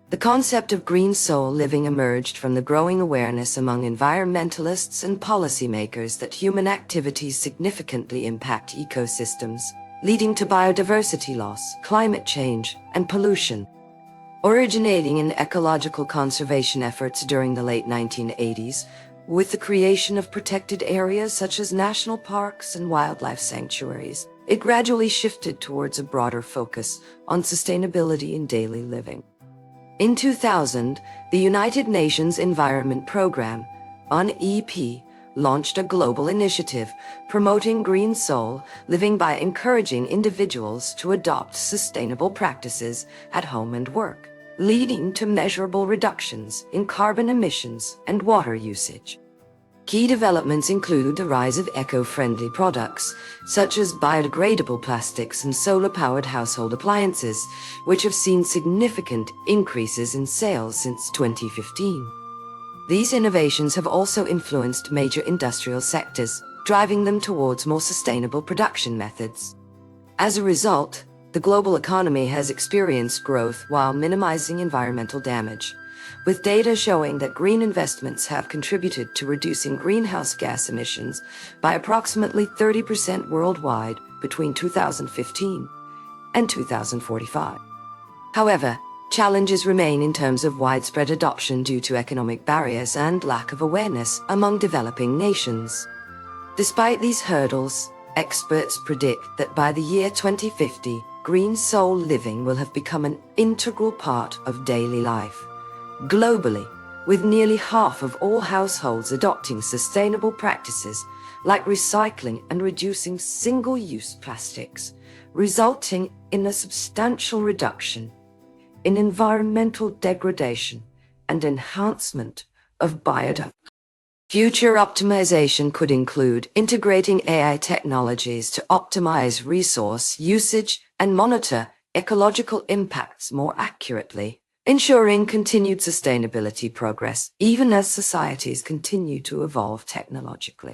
The concept of green soul living emerged from the growing awareness among environmentalists and policymakers that human activities significantly impact ecosystems, leading to biodiversity loss, climate change, and pollution. Originating in ecological conservation efforts during the late 1980s, with the creation of protected areas such as national parks and wildlife sanctuaries, it gradually shifted towards a broader focus on sustainability in daily living. In 2000, the United Nations Environment Programme, UNEP, launched a global initiative promoting green soul living by encouraging individuals to adopt sustainable practices at home and work, leading to measurable reductions in carbon emissions and water usage. Key developments include the rise of eco-friendly products, such as biodegradable plastics and solar-powered household appliances, which have seen significant increases in sales since 2015. These innovations have also influenced major industrial sectors, driving them towards more sustainable production methods. As a result, the global economy has experienced growth while minimizing environmental damage, with data showing that green investments have contributed to reducing greenhouse gas emissions by approximately 30% worldwide between 2015 and 2045. However, challenges remain in terms of widespread adoption due to economic barriers and lack of awareness among developing nations. Despite these hurdles, experts predict that by the year 2050, green soul living will have become an integral part of daily life. Globally, with nearly half of all households adopting sustainable practices like recycling and reducing single-use plastics, resulting in a substantial reduction in environmental degradation and enhancement of biodiversity. Future optimization could include integrating AI technologies to optimize resource usage and monitor ecological impacts more accurately, ensuring continued sustainability progress even as societies continue to evolve technologically.